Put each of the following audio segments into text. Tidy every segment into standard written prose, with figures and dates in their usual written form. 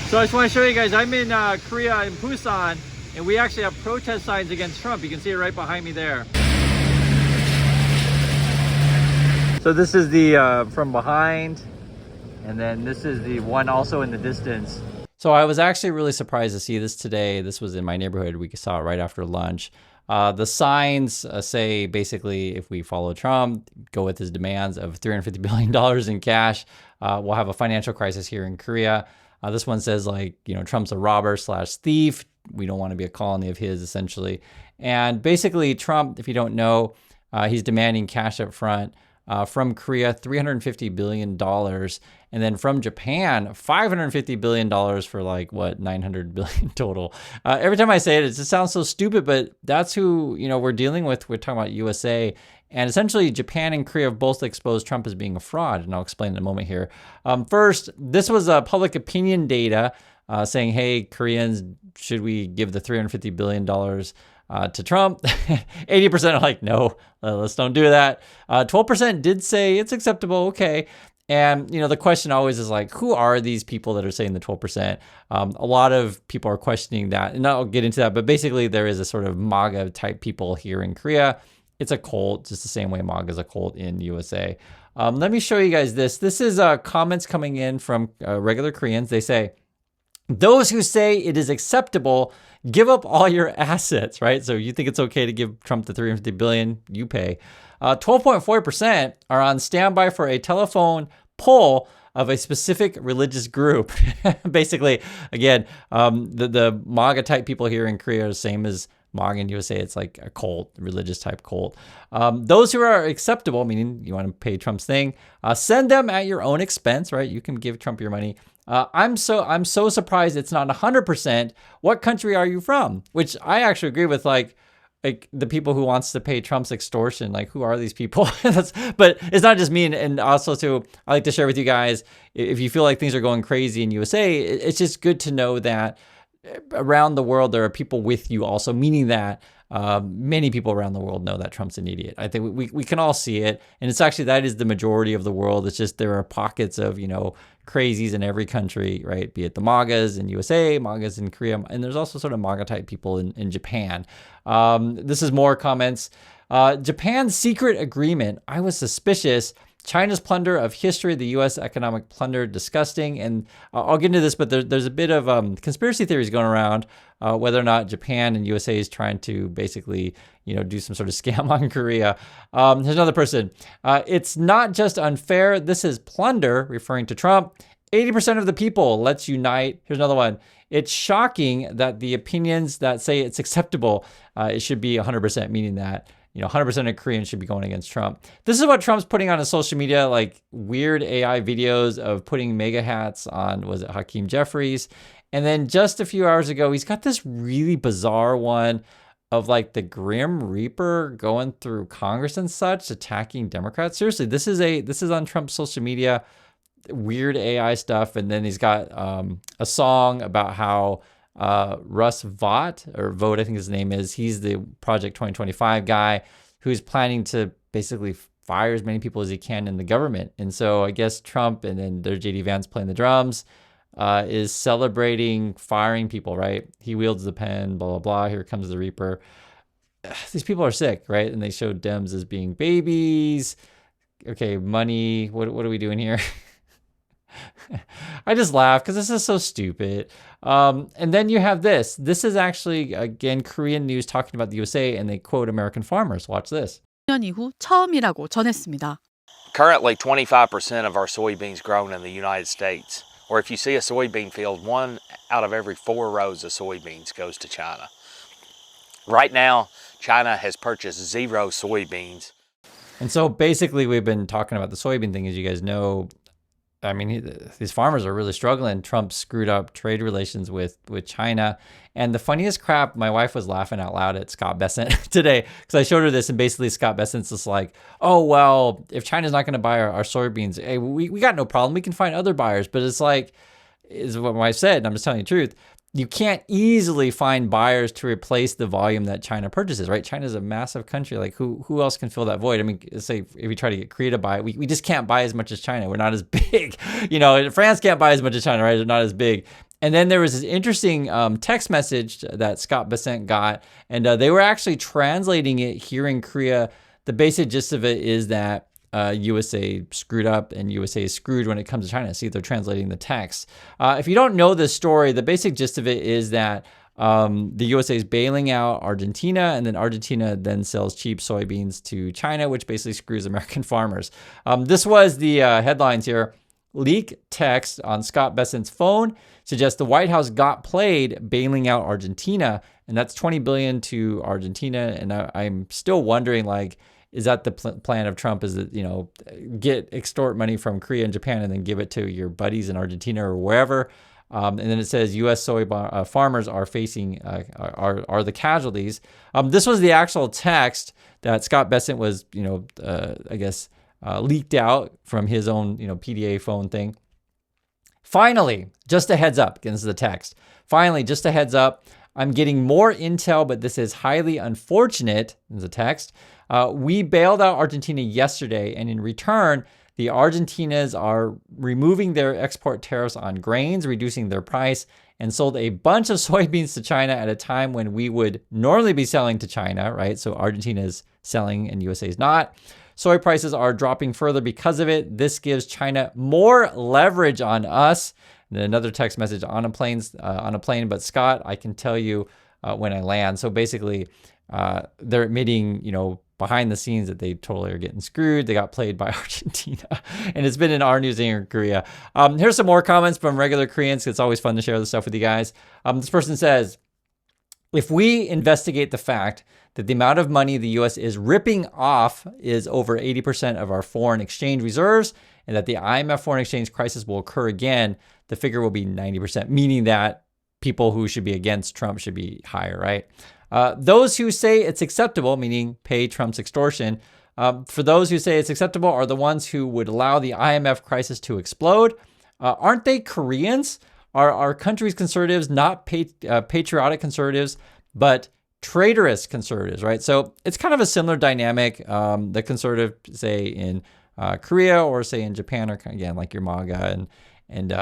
So I just want to show you guys, I'm in Korea, in Busan, and we actually have protest signs against Trump. You can see it right behind me there. So this is the from behind, and then this is the one also in the distance. So I was actually really surprised to see this today. This was in my neighborhood. We saw it right after lunch. The signs say basically, if we follow Trump, go with his demands of $350 billion in cash, we'll have a financial crisis here in Korea. This one says, like, you know, Trump's a robber slash thief. We don't want to be a colony of his, essentially. And basically, Trump, if you don't know, he's demanding cash up front. From Korea, $350 billion. And then from Japan, $550 billion for like, what, $900 billion total. Every time I say it, it just sounds so stupid, but that's who, you know, we're dealing with. We're talking about USA. And essentially, Japan and Korea have both exposed Trump as being a fraud. And I'll explain in a moment here. First, this was public opinion data saying, hey, Koreans, should we give the $350 billion to Trump? 80% are like, no, let's don't do that. 12% did say it's acceptable, okay. And, you know, the question always is like, who are these people that are saying the 12%? A lot of people are questioning that, and I'll get into that, but basically there is a sort of MAGA type people here in Korea. It's a cult, just the same way MAGA is a cult in USA. Let me show you guys this. This is comments coming in from regular Koreans. They say, those who say it is acceptable, give up all your assets, right? So you think it's okay to give Trump the $350 billion, you pay. 12.4% are on standby for a telephone poll of a specific religious group. Basically, again, the MAGA type people here in Korea are the same as MAGA in USA. It's like a cult, religious type cult. Those who are acceptable, meaning you want to pay Trump's thing, send them at your own expense, right? You can give Trump your money. I'm so surprised it's not 100%. What country are you from? Which I actually agree with, like the people who wants to pay Trump's extortion. Like, who are these people? But it's not just me. And also too, I like to share with you guys, if you feel like things are going crazy in USA, it's just good to know that around the world, there are people with you also, meaning that many people around the world know that Trump's an idiot. I think we can all see it. And it's actually, that is the majority of the world. It's just there are pockets of, you know, crazies in every country, right? Be it the MAGAs in USA, MAGAs in Korea, and there's also sort of MAGA type people in Japan. This is more comments. Japan's secret agreement. I was suspicious. China's plunder of history, the U.S. economic plunder, disgusting. And I'll get into this, but there's a bit of conspiracy theories going around whether or not Japan and USA is trying to basically, you know, do some sort of scam on Korea. Here's another person. It's not just unfair. This is plunder, referring to Trump. 80% of the people, let's unite. Here's another one. It's shocking that the opinions that say it's acceptable, it should be 100%, meaning that, you know, 100% of Koreans should be going against Trump. This is what Trump's putting on his social media, like weird AI videos of putting mega hats on, was it Hakeem Jeffries? And then just a few hours ago, he's got this really bizarre one of like the Grim Reaper going through Congress and such, attacking Democrats. Seriously, this is on Trump's social media, weird AI stuff. And then he's got a song about how Russ Vought, I think his name is, he's the Project 2025 guy who's planning to basically fire as many people as he can in the government. And so I guess Trump, and then there's JD Vance playing the drums, is celebrating firing people, right? He wields the pen, blah, blah, blah. Here comes the Reaper. These people are sick, right? And they show Dems as being babies. Okay, money. What are we doing here? I just laugh because this is so stupid. And then you have this. This is actually, again, Korean news talking about the USA, and they quote American farmers. Watch this. 년 이후 처음이라고 전했습니다. Currently, 25% of our soybeans grown in the United States, or if you see a soybean field, 1 out of every 4 rows of soybeans goes to China. Right now, China has purchased 0 soybeans. And so basically, we've been talking about the soybean thing, as you guys know. I mean, these farmers are really struggling. Trump screwed up trade relations with China. And the funniest crap, my wife was laughing out loud at Scott Bessent today, because I showed her this, and basically Scott Bessent's just like, oh, well, if China's not going to buy our soybeans, hey, we got no problem. We can find other buyers. But it's like, is what my wife said, and I'm just telling you the truth. You can't easily find buyers to replace the volume that China purchases, right? China's a massive country. Like, who else can fill that void? I mean, say if we try to get Korea to buy it, we just can't buy as much as China. We're not as big. You know, France can't buy as much as China, right? They're not as big. And then there was this interesting text message that Scott Bessent got, and they were actually translating it here in Korea. The basic gist of it is that USA screwed up and USA is screwed when it comes to China. See, they're translating the text. If you don't know this story, the basic gist of it is that the USA is bailing out Argentina, and then Argentina then sells cheap soybeans to China, which basically screws American farmers. This was the headlines here. Leak text on Scott Bessent's phone suggests the White House got played bailing out Argentina, and that's $20 billion to Argentina. And I'm still wondering, like, is that the plan of Trump? Is it, extort money from Korea and Japan and then give it to your buddies in Argentina or wherever? And then it says U.S. soy farmers are facing are the casualties. This was the actual text that Scott Bessent was, leaked out from his own, PDA phone thing. Finally, just a heads up. Again, this is the text. Finally, just a heads up. I'm getting more intel, but this is highly unfortunate. This is a text. We bailed out Argentina yesterday, and in return, the Argentinas are removing their export tariffs on grains, reducing their price, and sold a bunch of soybeans to China at a time when we would normally be selling to China, right? So Argentina is selling and USA is not. Soy prices are dropping further because of it. This gives China more leverage on us. And then another text message on a plane, but Scott, I can tell you when I land. So basically, they're admitting, behind the scenes that they totally are getting screwed. They got played by Argentina, and it's been in our news here in Korea. Here's some more comments from regular Koreans. It's always fun to share this stuff with you guys. This person says, if we investigate the fact that the amount of money the U.S. is ripping off is over 80% of our foreign exchange reserves, and that the IMF foreign exchange crisis will occur again, the figure will be 90%, meaning that people who should be against Trump should be higher, right? Those who say it's acceptable, meaning pay Trump's extortion, for those who say it's acceptable are the ones who would allow the IMF crisis to explode. Aren't they Koreans? Are our country's conservatives not patriotic conservatives, but traitorous conservatives, right? So it's kind of a similar dynamic. The conservative, say in Korea or say in Japan, are again like your MAGA, and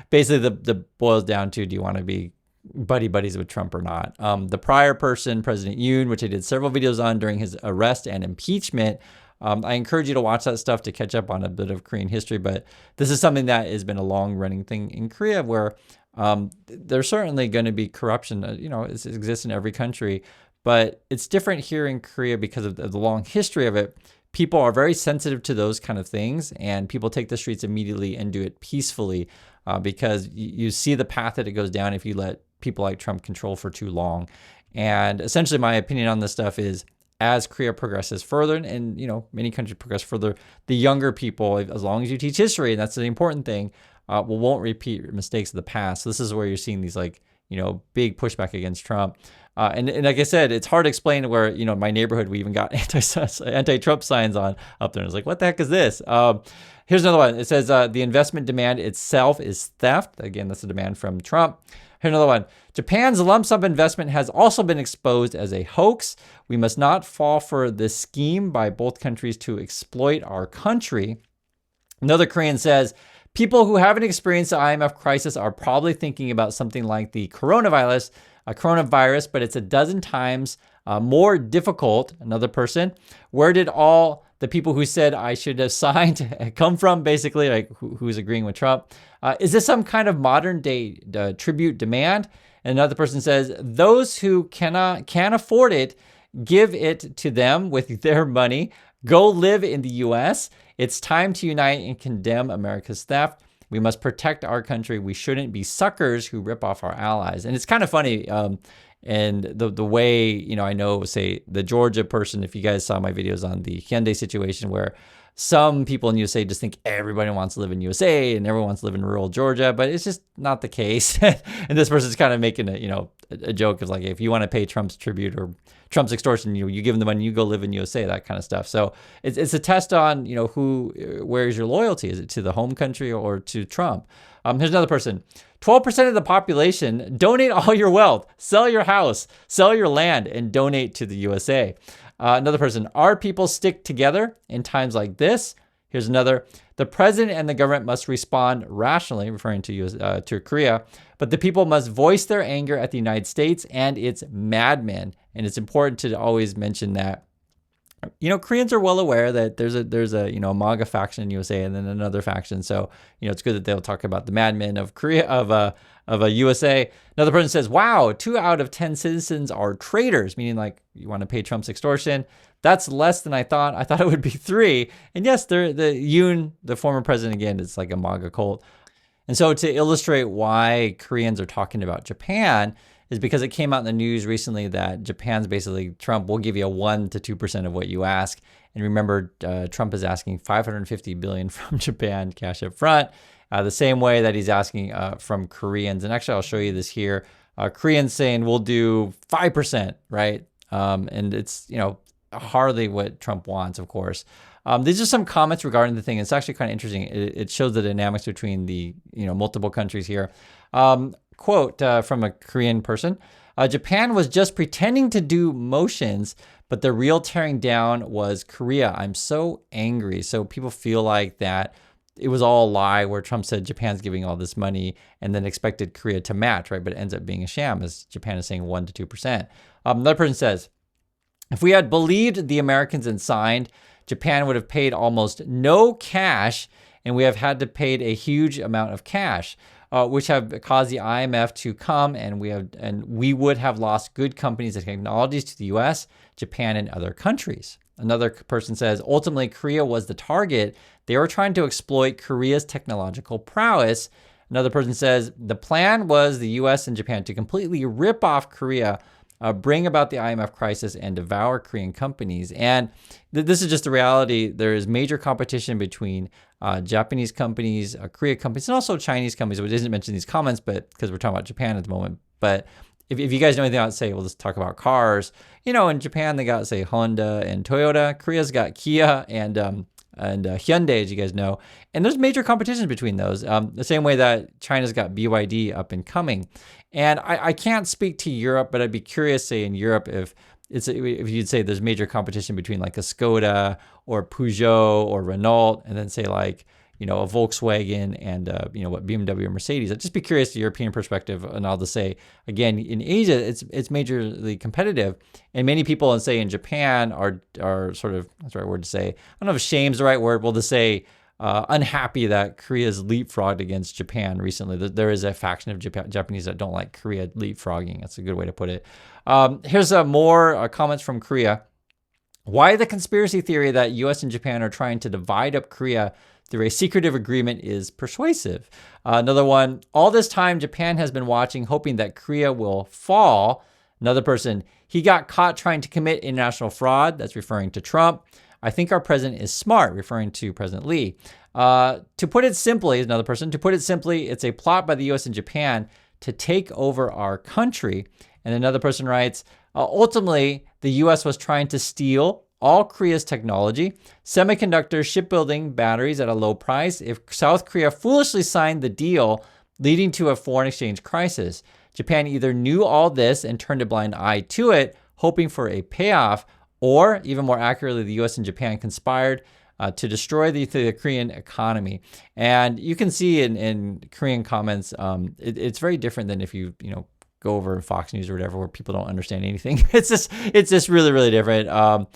basically the boils down to, do you want to be buddies with Trump or not? The prior person, President Yoon, which I did several videos on during his arrest and impeachment. I encourage you to watch that stuff to catch up on a bit of Korean history, but this is something that has been a long-running thing in Korea where there's certainly going to be corruption. It exists in every country, but it's different here in Korea because of the long history of it. People are very sensitive to those kind of things, and people take the streets immediately and do it peacefully because you see the path that it goes down if you let people like Trump control for too long. And essentially my opinion on this stuff is, as Korea progresses further, and many countries progress further, the younger people, as long as you teach history, and that's the important thing, won't repeat mistakes of the past. So this is where you're seeing these big pushback against Trump. And like I said, it's hard to explain where, in my neighborhood, we even got anti-Trump signs up there. And it's like, what the heck is this? Here's another one. It says the investment demand itself is theft. Again, that's a demand from Trump. Here's another one. Japan's lump sum investment has also been exposed as a hoax. We must not fall for this scheme by both countries to exploit our country. Another Korean says, people who haven't experienced the IMF crisis are probably thinking about something like the coronavirus, but it's a dozen times more difficult. Another person, where did all the people who said I should have signed come from, basically, like who's agreeing with Trump? Is this some kind of modern day tribute demand? And another person says, those who can't afford it, give it to them with their money. Go live in the U.S. It's time to unite and condemn America's theft. We must protect our country. We shouldn't be suckers who rip off our allies. And it's kind of funny. And the way, I know, say, the Georgia person, if you guys saw my videos on the Hyundai situation, where some people in USA just think everybody wants to live in USA and everyone wants to live in rural Georgia, but it's just not the case. And this person's kind of making a joke of like, if you want to pay Trump's tribute or Trump's extortion, you give them the money, you go live in USA, that kind of stuff. So it's a test on, where's your loyalty? Is it to the home country or to Trump? Here's another person. 12% of the population donate all your wealth, sell your house, sell your land, and donate to the USA. Another person, our people stick together in times like this. Here's another. The president and the government must respond rationally, referring to to Korea, but the people must voice their anger at the United States and its madmen. And it's important to always mention that, Koreans are well aware that there's a a MAGA faction in USA and then another faction. So, it's good that they'll talk about the madmen of Korea, of a USA. Another person says, wow, 2 out of 10 citizens are traitors, meaning like you want to pay Trump's extortion. That's less than I thought. I thought it would be 3. And yes, the Yoon, the former president, again, it's like a MAGA cult. And so to illustrate why Koreans are talking about Japan is because it came out in the news recently that Japan's basically, Trump will give you a 1 to 2% of what you ask. And remember, Trump is asking $550 billion from Japan cash up front, the same way that he's asking from Koreans. And actually, I'll show you this here. Koreans saying we'll do 5%, right? And it's, hardly what Trump wants, of course. These are some comments regarding the thing. It's actually kind of interesting. It shows the dynamics between the multiple countries here. Quote from a Korean person: Japan was just pretending to do motions, but the real tearing down was Korea. I'm so angry. So people feel like that it was all a lie where Trump said Japan's giving all this money and then expected Korea to match, right? But it ends up being a sham, as Japan is saying 1 to 2%. Another person says, if we had believed the Americans and signed, Japan would have paid almost no cash, and we have had to pay a huge amount of cash, which have caused the IMF to come, and we would have lost good companies and technologies to the U.S., Japan, and other countries. Another person says, ultimately, Korea was the target. They were trying to exploit Korea's technological prowess. Another person says, the plan was the U.S. and Japan to completely rip off Korea, bring about the IMF crisis, and devour Korean companies. And this is just the reality. There is major competition between Japanese companies, Korean companies, and also Chinese companies, which isn't mentioned in these comments, but because we're talking about Japan at the moment. But if you guys know anything about, say, we'll just talk about cars. In Japan, they got, say, Honda and Toyota. Korea's got Kia and Hyundai, as you guys know. And there's major competition between those, the same way that China's got BYD up and coming. And I can't speak to Europe, but I'd be curious, say, in Europe, if you'd say there's major competition between like a Skoda or Peugeot or Renault, and then say like, a Volkswagen and, BMW or Mercedes. I'd just be curious the European perspective. And I'll just say, again, in Asia, it's majorly competitive. And many people, and say in Japan, are sort of, that's the right word to say, I don't know if shame's the right word, we'll just say unhappy that Korea's leapfrogged against Japan recently. There is a faction of Japanese that don't like Korea leapfrogging. That's a good way to put it. Here's more comments from Korea. Why the conspiracy theory that U.S. and Japan are trying to divide up Korea through a secretive agreement is persuasive. Another one, all this time Japan has been watching, hoping that Korea will fall. Another person, he got caught trying to commit international fraud. That's referring to Trump. I think our president is smart, referring to President Lee. To put it simply, another person, it's a plot by the U.S. and Japan to take over our country. And another person writes, ultimately, the U.S. was trying to steal all Korea's technology, semiconductors, shipbuilding, batteries at a low price, if South Korea foolishly signed the deal, leading to a foreign exchange crisis. Japan either knew all this and turned a blind eye to it, hoping for a payoff, or even more accurately, the US and Japan conspired to destroy the Korean economy. And you can see in Korean comments, it's very different than if you go over Fox News or whatever, where people don't understand anything. It's just really, really different.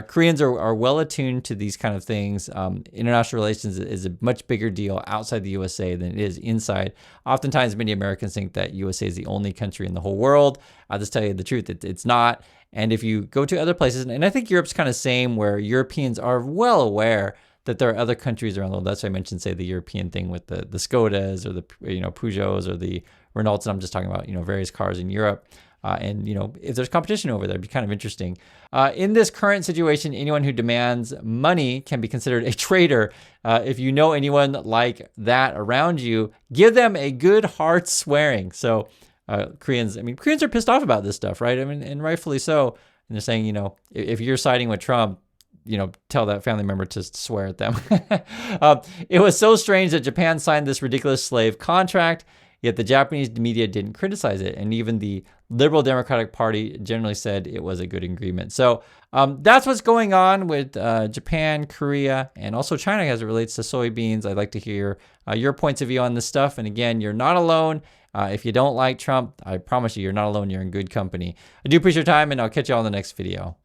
Koreans are well attuned to these kind of things. International relations is a much bigger deal outside the USA than it is inside. Oftentimes, many Americans think that USA is the only country in the whole world. I'll just tell you the truth, it's not. And if you go to other places, and I think Europe's kind of same, where Europeans are well aware that there are other countries around the world. That's why I mentioned, say, the European thing with the Skodas or the Peugeots or the Renaults. And I'm just talking about various cars in Europe. And if there's competition over there, it'd be kind of interesting. In this current situation, anyone who demands money can be considered a traitor. If you know anyone like that around you, give them a good hard swearing. So Koreans are pissed off about this stuff, right? And rightfully so. And they're saying, if you're siding with Trump, tell that family member to swear at them. It was so strange that Japan signed this ridiculous slave contract. yet the Japanese media didn't criticize it. And even the Liberal Democratic Party generally said it was a good agreement. So that's what's going on with Japan, Korea, and also China as it relates to soybeans. I'd like to hear your points of view on this stuff. And again, you're not alone. If you don't like Trump, I promise you're not alone. You're in good company. I do appreciate your time, and I'll catch you all in the next video.